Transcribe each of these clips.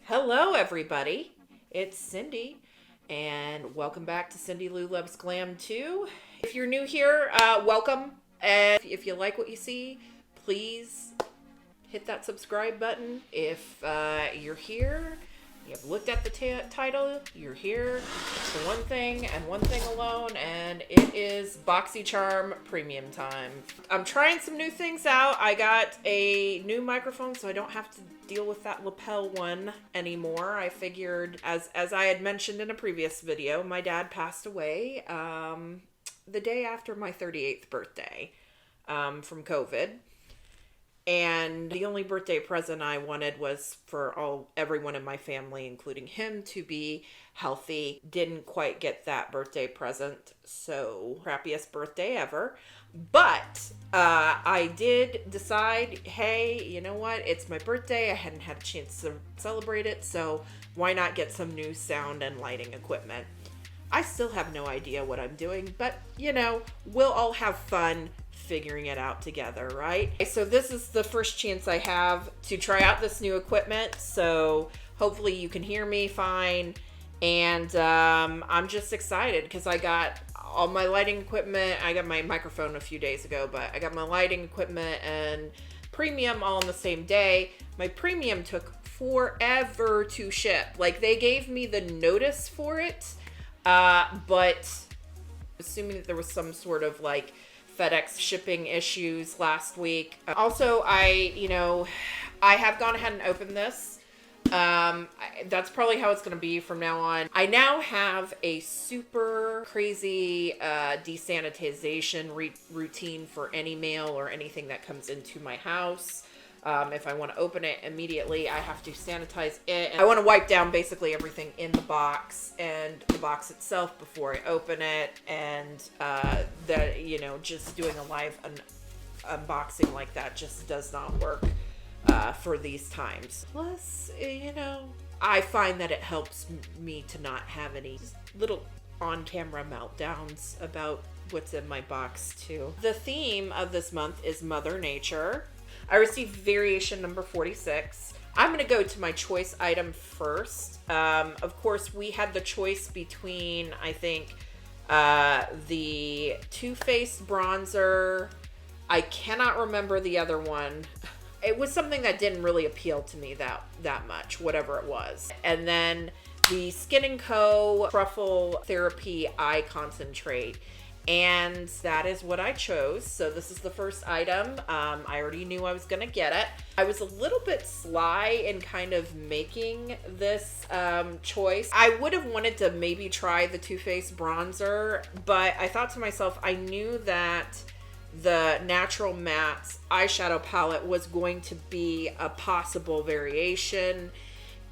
Hello, everybody. It's Cindy, and welcome back to Cindy Lou Loves Glam 2. If you're new here, welcome. And if you like what you see, please hit that subscribe button. If you're here, you've looked at the title, you're here for one thing and one thing alone, and it is Boxycharm Premium time. I'm trying some new things out. I got a new microphone, so I don't have to deal with that lapel one anymore. I figured, as I had mentioned in a previous video, my dad passed away the day after my 38th birthday from COVID. And the only birthday present I wanted was for everyone in my family, including him, to be healthy. Didn't quite get that birthday present, so crappiest birthday ever. But I did decide, hey, you know what? It's my birthday. I hadn't had a chance to celebrate it, so why not get some new sound and lighting equipment? I still have no idea what I'm doing, but, we'll all have fun figuring it out together, right? So this is the first chance I have to try out this new equipment, so hopefully you can hear me fine. And I'm just excited because I got all my lighting equipment. I got my microphone a few days ago, but I got my lighting equipment and premium all on the same day. My premium took forever to ship. Like, they gave me the notice for it, but assuming that there was some sort of like FedEx shipping issues last week. Also, I have gone ahead and opened this. That's probably how it's going to be from now on. I now have a super crazy desanitization routine for any mail or anything that comes into my house. If I want to open it immediately, I have to sanitize it. I want to wipe down basically everything in the box and the box itself before I open it. And just doing a live unboxing like that just does not work for these times. Plus, I find that it helps me to not have any little on-camera meltdowns about what's in my box too. The theme of this month is Mother Nature. I received variation number 46. I'm going to go to my choice item first. Of course, we had the choice between, I think, the Too Faced bronzer. I cannot remember the other one. It was something that didn't really appeal to me that much, whatever it was. And then the Skin & Co. Truffle Therapy Eye Concentrate. And that is what I chose. So this is the first item. I already knew I was going to get it. I was a little bit sly in kind of making this choice. I would have wanted to maybe try the Too Faced bronzer, but I thought to myself, I knew that the Natural Matte eyeshadow palette was going to be a possible variation.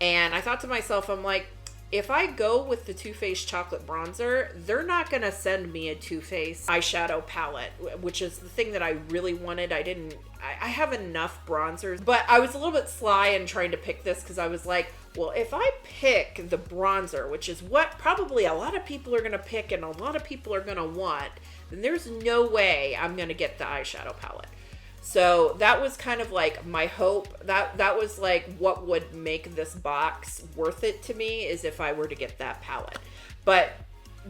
And I thought to myself, I'm like, if I go with the Too Faced chocolate bronzer, they're not going to send me a Too Faced eyeshadow palette, which is the thing that I really wanted. I have enough bronzers, but I was a little bit sly in trying to pick this because I was like, well, if I pick the bronzer, which is what probably a lot of people are going to pick and a lot of people are going to want, then there's no way I'm going to get the eyeshadow palette. So that was kind of like my hope. That was like what would make this box worth it to me, is if I were to get that palette. But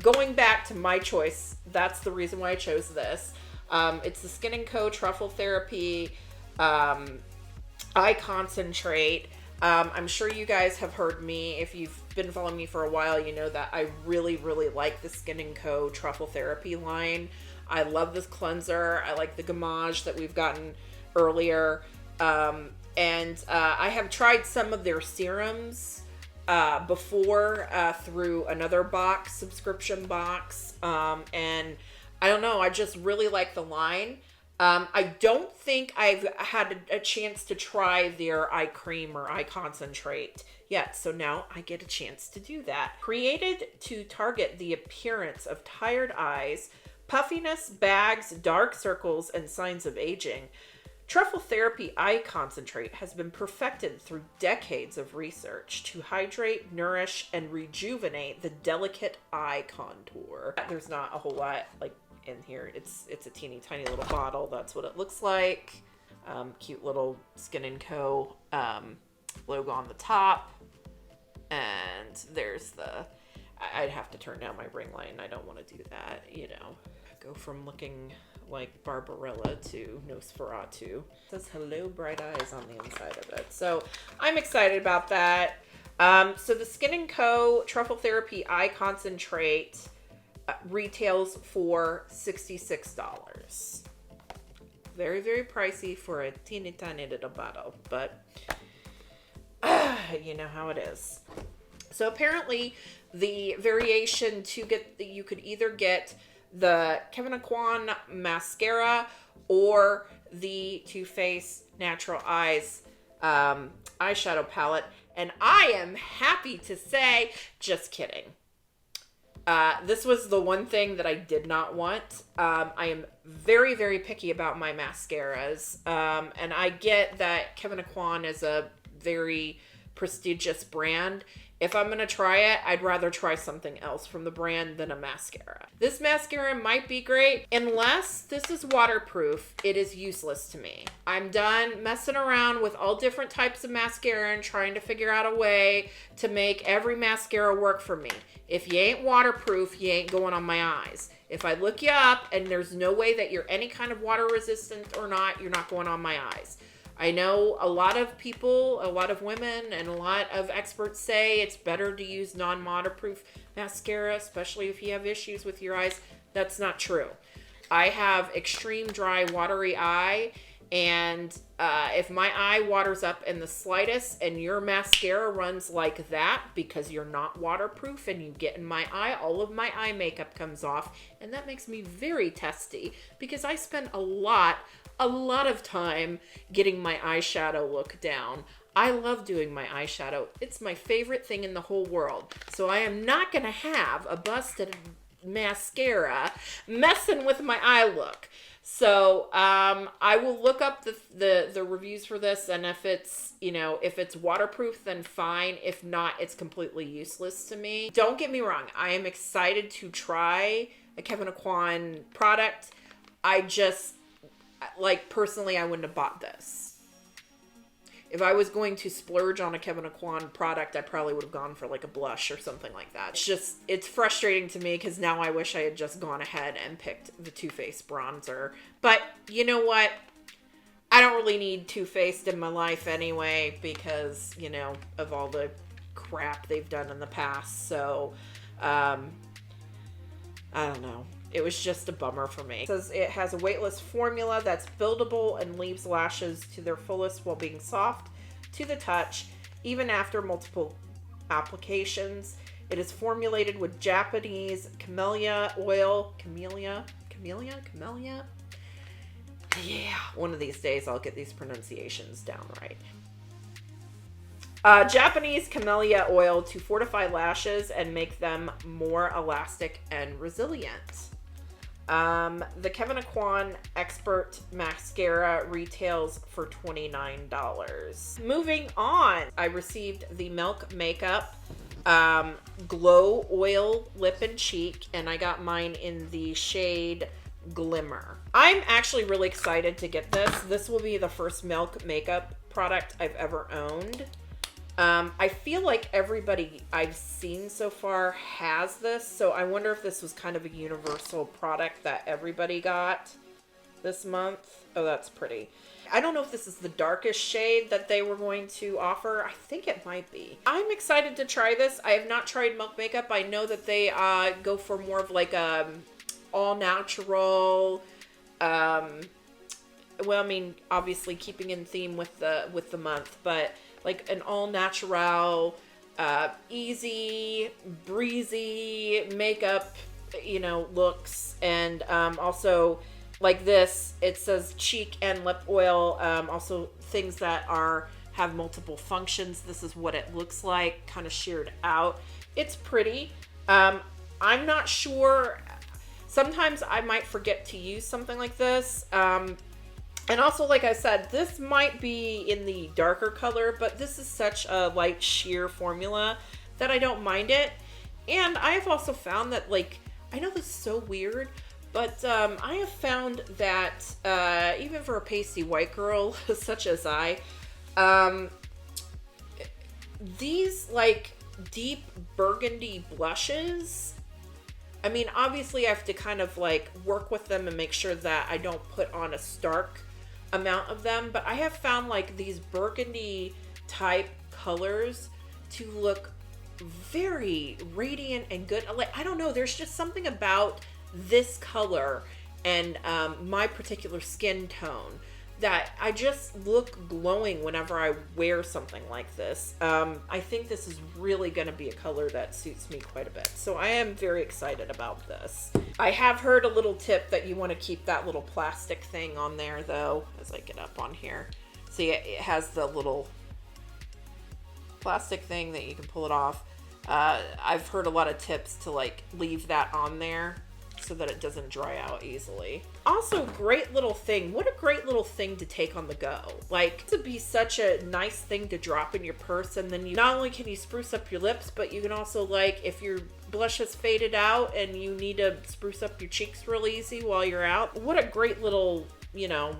going back to my choice, that's the reason why I chose this. It's the Skin & Co. Truffle Therapy Eye Concentrate. I'm sure you guys have heard me. If you've been following me for a while, you know that I really, really like the Skin & Co. Truffle Therapy line. I love this cleanser. I like the Gamage that we've gotten earlier. And I have tried some of their serums before through another subscription box. And I don't know, I just really like the line. I don't think I've had a chance to try their eye cream or eye concentrate yet, so now I get a chance to do that. Created to target the appearance of tired eyes, puffiness, bags, dark circles, and signs of aging, Truffle Therapy Eye Concentrate has been perfected through decades of research to hydrate, nourish, and rejuvenate the delicate eye contour. There's not a whole lot in here. It's a teeny tiny little bottle. That's what it looks like. Cute little Skin & Co. Logo on the top. And there's the, I'd have to turn down my ring light, and I don't want to do that, you know. Go from looking like Barbarella to Nosferatu. It says hello bright eyes on the inside of it. So I'm excited about that. So the Skin & Co. Truffle Therapy Eye Concentrate retails for $66. Very, very pricey for a teeny tiny little bottle, but you know how it is. So apparently the variation to get, you could either get the Kevyn Aucoin mascara or the Too Faced Natural Eyes eyeshadow palette. And I am happy to say, just kidding. This was the one thing that I did not want. I am very, very picky about my mascaras. And I get that Kevyn Aucoin is a very prestigious brand. If I'm going to try it, I'd rather try something else from the brand than a mascara. This mascara might be great. Unless this is waterproof, it is useless to me. I'm done messing around with all different types of mascara and trying to figure out a way to make every mascara work for me. If you ain't waterproof, you ain't going on my eyes. If I look you up and there's no way that you're any kind of water resistant or not, you're not going on my eyes. I know a lot of people, a lot of women, and a lot of experts say it's better to use non-waterproof mascara, especially if you have issues with your eyes. That's not true. I have extreme dry, watery eye, and if my eye waters up in the slightest and your mascara runs like that because you're not waterproof and you get in my eye, all of my eye makeup comes off, and that makes me very testy because I spend a lot of time getting my eyeshadow look down. I love doing my eyeshadow. It's my favorite thing in the whole world. So I am not going to have a busted mascara messing with my eye look. So I will look up the reviews for this, and if it's, you know, if it's waterproof, then fine. If not, it's completely useless to me. Don't get me wrong. I am excited to try a Kevyn Aucoin product. I just, like, personally, I wouldn't have bought this. If I was going to splurge on a Kevyn Aucoin product, I probably would have gone for like a blush or something like that. It's just, it's frustrating to me because now I wish I had just gone ahead and picked the Too Faced bronzer. But you know what? I don't really need Too Faced in my life anyway because, you know, of all the crap they've done in the past. So, I don't know. It was just a bummer for me. It says it has a weightless formula that's buildable and leaves lashes to their fullest while being soft to the touch, even after multiple applications. It is formulated with Japanese camellia oil. Camellia? Yeah, one of these days I'll get these pronunciations down right. Japanese camellia oil to fortify lashes and make them more elastic and resilient. The Kevyn Aucoin Expert Mascara retails for $29. Moving on, I received the Milk Makeup Glow Oil Lip and Cheek, and I got mine in the shade Glimmer. I'm actually really excited to get this. This will be the first Milk Makeup product I've ever owned. I feel like everybody I've seen so far has this, so I wonder if this was kind of a universal product that everybody got this month. Oh, that's pretty. I don't know if this is the darkest shade that they were going to offer. I think it might be. I'm excited to try this. I have not tried Milk Makeup. I know that they go for more of like a all natural, well, I mean, obviously keeping in theme with the month, but like an all-natural, easy, breezy makeup, you know, looks. And also, like this, it says cheek and lip oil. Also, things that have multiple functions. This is what it looks like, kind of sheared out. It's pretty. I'm not sure. Sometimes I might forget to use something like this. And also, like I said, this might be in the darker color, but this is such a light sheer formula that I don't mind it. And I have also found that, like, I know this is so weird, but I have found that even for a pasty white girl such as I, these, like, deep burgundy blushes. I mean, obviously I have to kind of like work with them and make sure that I don't put on a stark amount of them, but I have found like these burgundy type colors to look very radiant and good. Like, I don't know, there's just something about this color and my particular skin tone that I just look glowing whenever I wear something like this. I think this is really going to be a color that suits me quite a bit. So I am very excited about this. I have heard a little tip that you want to keep that little plastic thing on there though, as I get up on here. See, it has the little plastic thing that you can pull it off. I've heard a lot of tips to like leave that on there so that it doesn't dry out easily. Also, great little thing. What a great little thing to take on the go. Like, to be such a nice thing to drop in your purse, and then you not only can you spruce up your lips, but you can also, like, if your blush has faded out and you need to spruce up your cheeks real easy while you're out, what a great little, you know,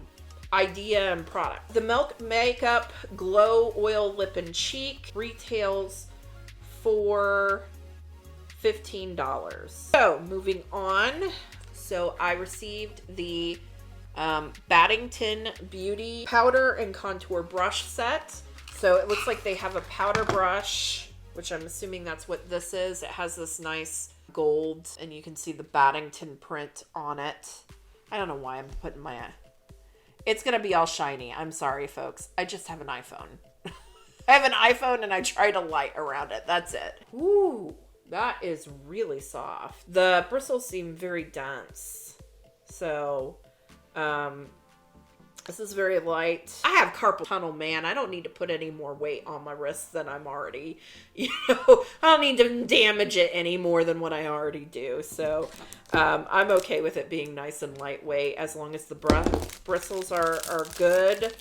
idea and product. The Milk Makeup Glow Oil Lip and Cheek retails for $15. So moving on. So I received the Battington Beauty powder and contour brush set. So it looks like they have a powder brush, which I'm assuming that's what this is. It has this nice gold and you can see the Battington print on it. I don't know why I'm putting my, it's gonna be all shiny. I'm sorry folks. I just have an iPhone. I have an iPhone and I try to light around it. That's it. Ooh. That is really soft. The bristles seem very dense. So, this is very light. I have carpal tunnel, man. I don't need to put any more weight on my wrists than I'm already, you know, I don't need to damage it any more than what I already do. So, I'm okay with it being nice and lightweight as long as the bristles are good.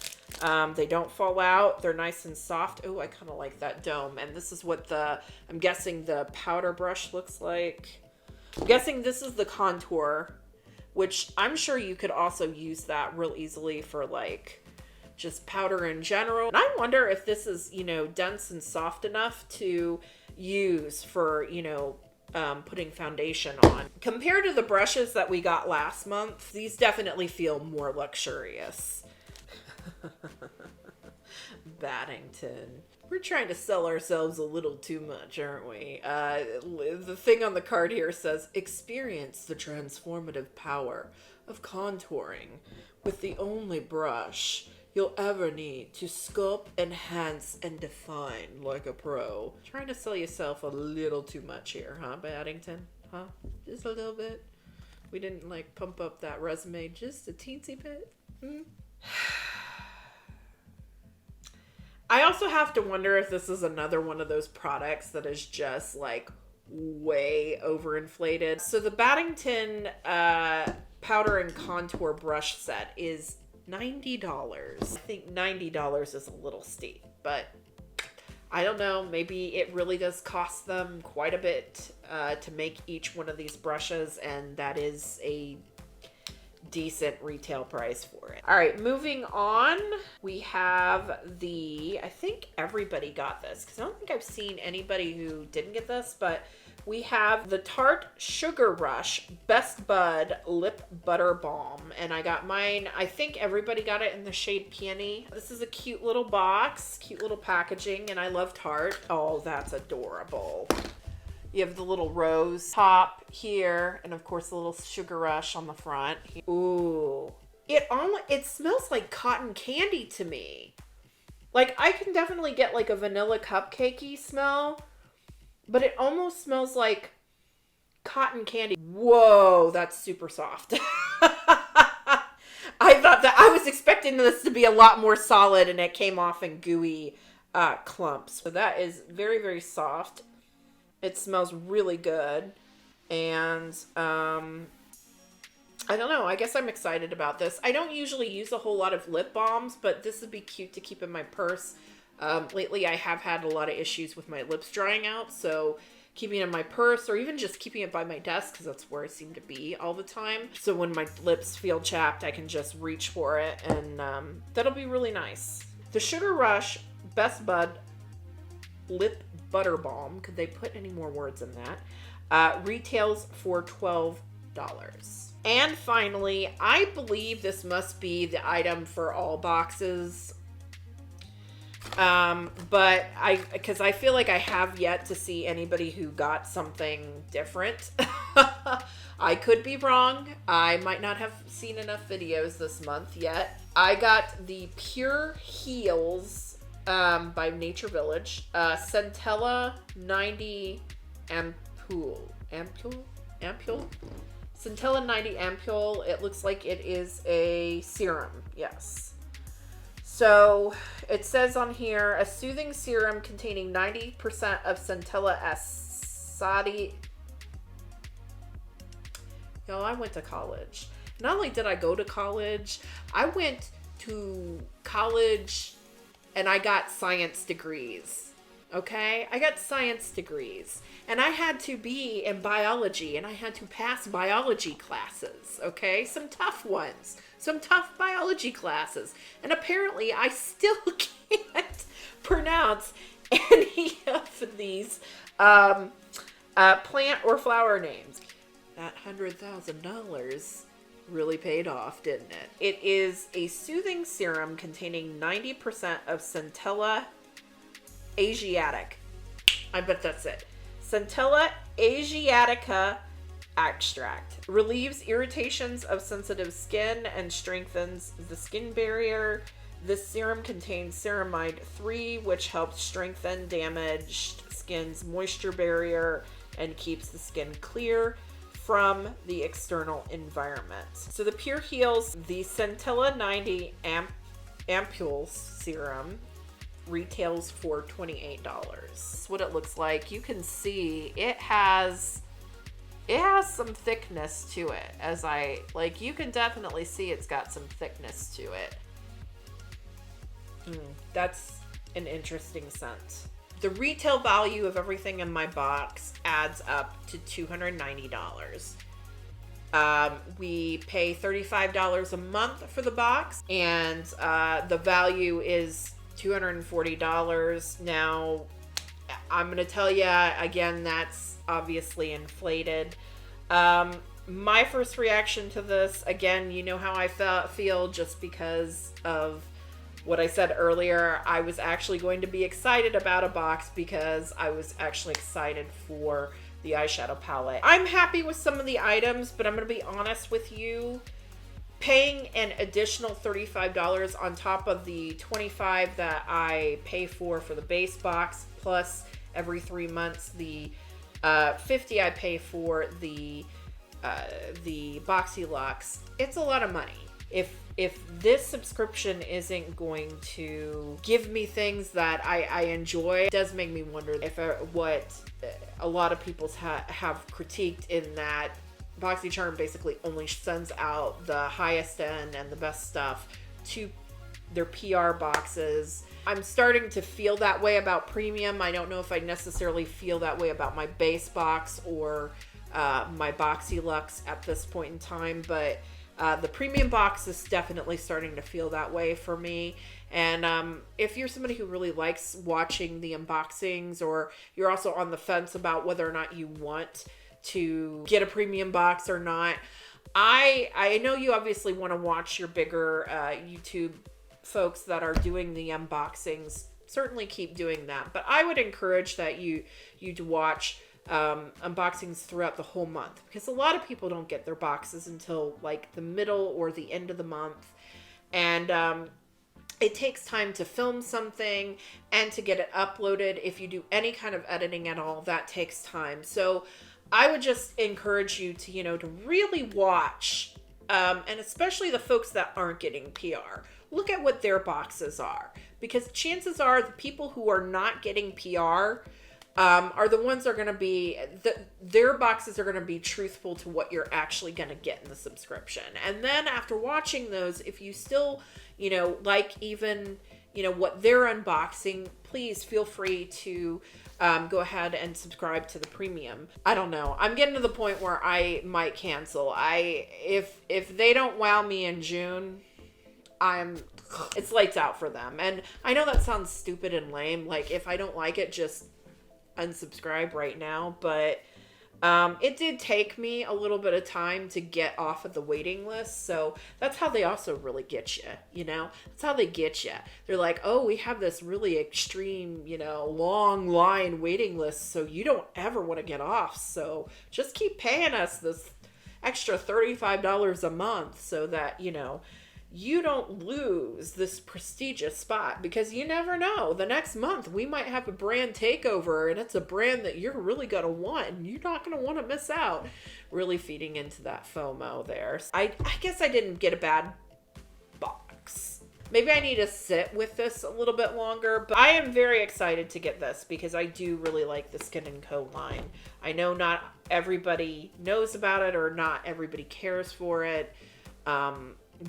They don't fall out. They're nice and soft. Oh, I kind of like that dome. And this is what I'm guessing the powder brush looks like. I'm guessing this is the contour, which I'm sure you could also use that real easily for like just powder in general. And I wonder if this is, you know, dense and soft enough to use for, you know, putting foundation on. Compared to the brushes that we got last month, these definitely feel more luxurious. Battington. We're trying to sell ourselves a little too much, aren't we? The thing on the card here says, experience the transformative power of contouring with the only brush you'll ever need to sculpt, enhance, and define like a pro. Trying to sell yourself a little too much here, huh, Battington? Huh? Just a little bit? We didn't, like, pump up that resume just a teensy bit? I also have to wonder if this is another one of those products that is just like way overinflated. So the Battington powder and contour brush set is $90. I think $90 is a little steep, but I don't know. Maybe it really does cost them quite a bit to make each one of these brushes, and that is a decent retail price for it. All right, moving on, we have I think everybody got this because I don't think I've seen anybody who didn't get this, but we have the Tarte Sugar Rush Best Bud Lip Butter Balm, and I got mine. I think everybody got it in the shade Peony. This is a cute little box, cute little packaging, and I love Tarte. Oh, that's adorable. You have the little rose top here, and of course the little Sugar Rush on the front. Ooh. It smells like cotton candy to me. Like, I can definitely get like a vanilla cupcakey smell, but it almost smells like cotton candy. Whoa, that's super soft. I thought that I was expecting this to be a lot more solid, and it came off in gooey clumps. So that is very, very soft. It smells really good, and I don't know. I guess I'm excited about this. I don't usually use a whole lot of lip balms, but this would be cute to keep in my purse. Lately, I have had a lot of issues with my lips drying out, so keeping it in my purse or even just keeping it by my desk, because that's where I seem to be all the time. So when my lips feel chapped, I can just reach for it, and that'll be really nice. The Sugar Rush Best Bud Lip Butter Balm. Could they put any more words in that? Retails for $12. And finally, I believe this must be the item for all boxes. But because I feel like I have yet to see anybody who got something different. I could be wrong. I might not have seen enough videos this month yet. I got the Pure Heals by Nature Village. Centella 90 Ampule. Centella 90 Ampule. It looks like it is a serum. Yes. So it says on here, a soothing serum containing 90% of Centella aceti. Y'all, I went to college. Not only did I go to college, I went to college and I got science degrees. Okay? I got science degrees. And I had to be in biology and I had to pass biology classes. Okay? Some tough ones. Some tough biology classes. And apparently I still can't pronounce any of these plant or flower names. That $100,000 really paid off, didn't it? It is a soothing serum containing 90% of Centella asiatica. I bet that's it. Centella asiatica extract. Relieves irritations of sensitive skin and strengthens the skin barrier. This serum contains ceramide 3, which helps strengthen damaged skin's moisture barrier and keeps the skin clear from the external environment. So the Pure Heals, the Centella 90 Ampule serum retails for $28. That's what it looks like. You can see it has some thickness to it. You can definitely see it's got some thickness to it. That's an interesting scent. The retail value of everything in my box adds up to $290. We pay $35 a month for the box, and the value is $240. Now, I'm going to tell you, again, that's obviously inflated. My first reaction to this, again, you know how I feel just because of what I said earlier. I was actually going to be excited about a box because I was actually excited for the eyeshadow palette. I'm happy with some of the items, but I'm going to be honest with you. Paying an additional $35 on top of the $25 that I pay for the base box, plus every 3 months the $50 I pay for the Boxy Luxe, it's a lot of money. If this subscription isn't going to give me things that I enjoy, it does make me wonder if what a lot of people have critiqued, in that Boxycharm basically only sends out the highest end and the best stuff to their PR boxes. I'm starting to feel that way about premium. I don't know if I necessarily feel that way about my base box or my Boxy Luxe at this point in time, but the premium box is definitely starting to feel that way for me. And if you're somebody who really likes watching the unboxings, or you're also on the fence about whether or not you want to get a premium box or not, I know you obviously want to watch your bigger YouTube folks that are doing the unboxings. Certainly keep doing that, but I would encourage that you to watch unboxings throughout the whole month, because a lot of people don't get their boxes until like the middle or the end of the month, and it takes time to film something and to get it uploaded. If you do any kind of editing at all, that takes time. So I would just encourage you to to really watch, and especially the folks that aren't getting PR, look at what their boxes are, because chances are the people who are not getting PR are the ones that are going to be, their boxes are going to be truthful to what you're actually going to get in the subscription. And then after watching those, if you still, like even, what they're unboxing, please feel free to go ahead and subscribe to the premium. I don't know. I'm getting to the point where I might cancel. If they don't wow me in June, it's lights out for them. And I know that sounds stupid and lame. Like, if I don't like it, just unsubscribe right now, but it did take me a little bit of time to get off of the waiting list. So that's how they also really get you, you know? That's how they get you. They're like, oh, we have this really extreme, you know, long line waiting list, so you don't ever want to get off. So just keep paying us this extra $35 a month so that, you know, you don't lose this prestigious spot, because you never know. The next month we might have a brand takeover, and it's a brand that you're really going to want, and you're not going to want to miss out. Really feeding into that FOMO there. I guess I didn't get a bad box. Maybe I need to sit with this a little bit longer, but I am very excited to get this because I do really like the Skin & Co line. I know not everybody knows about it, or not everybody cares for it.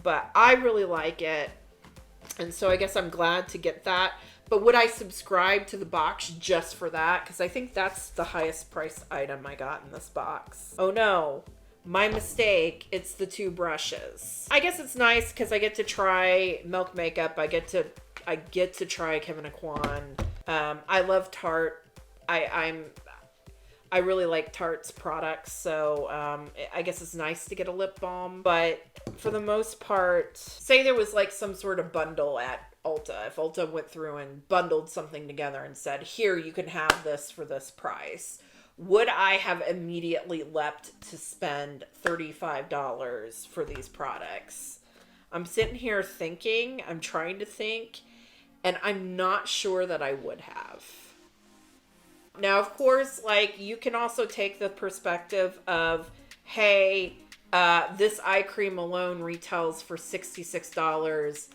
But I really like it, and so I guess I'm glad to get that. But would I subscribe to the box just for that? Because I think that's the highest price item I got in this box. Oh no, my mistake. It's the 2 brushes. I guess it's nice because I get to try Milk Makeup. I get to try Kevyn Aucoin. I love Tarte. I really like Tarte's products, so I guess it's nice to get a lip balm. But for the most part, say there was like some sort of bundle at Ulta. If Ulta went through and bundled something together and said, here, you can have this for this price, would I have immediately leapt to spend $35 for these products? I'm sitting here thinking, I'm trying to think, and I'm not sure that I would have. Now, of course, like, you can also take the perspective of, hey, this eye cream alone retails for $66.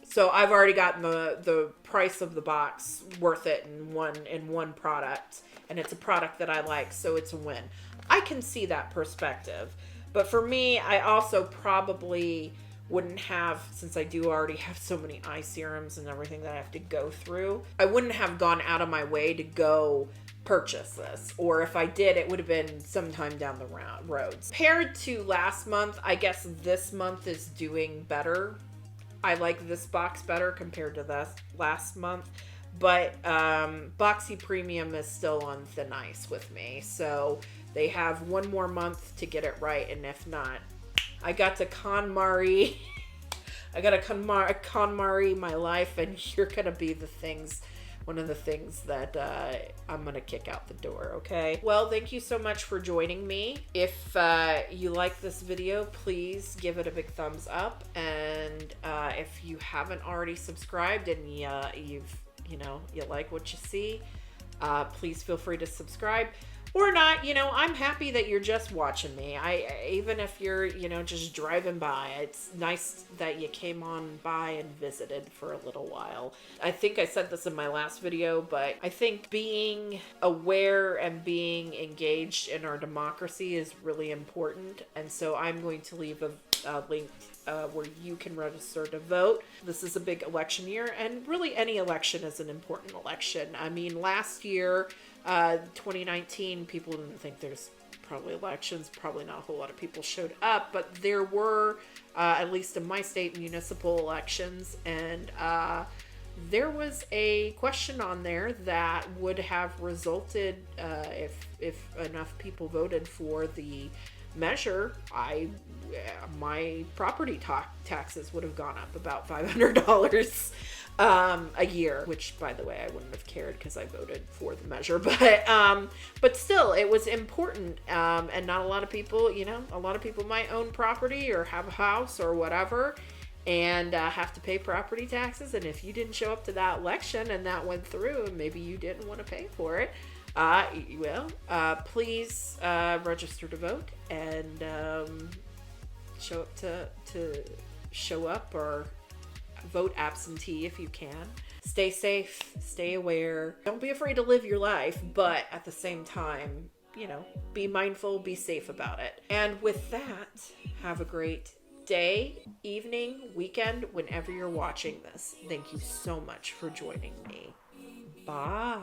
So I've already gotten the price of the box worth it in one product. And it's a product that I like, so it's a win. I can see that perspective. But for me, I also probably wouldn't have, since I do already have so many eye serums and everything that I have to go through, I wouldn't have gone out of my way to go purchase this. Or if I did, it would have been sometime down the roads. Compared to last month, I guess this month is doing better. I like this box better compared to the last month. But Boxy Premium is still on thin ice with me. So they have one more month to get it right. And if not, I got to KonMari. I got to KonMari my life, and you're going to be one of the things that I'm going to kick out the door, okay? Well, thank you so much for joining me. If you like this video, please give it a big thumbs up. And if you haven't already subscribed and you like what you see, please feel free to subscribe. Or not, I'm happy that you're just watching me. Even if you're, just driving by, it's nice that you came on by and visited for a little while. I think I said this in my last video, but I think being aware and being engaged in our democracy is really important. And so I'm going to leave a link where you can register to vote. This is a big election year, and really any election is an important election. I mean, last year, 2019, people didn't think there's probably elections. Probably not a whole lot of people showed up, but there were, at least in my state, municipal elections, and there was a question on there that would have resulted, if enough people voted for the measure, my property taxes would have gone up about $500 a year, which, by the way, I wouldn't have cared because I voted for the measure, but still, it was important, and not a lot of people, a lot of people might own property or have a house or whatever, and have to pay property taxes, and if you didn't show up to that election and that went through, and maybe you didn't want to pay for it, please register to vote and show up or vote absentee if you can. Stay safe, stay aware. Don't be afraid to live your life, but at the same time, be mindful, be safe about it. And with that, have a great day, evening, weekend, whenever you're watching this. Thank you so much for joining me. Bye.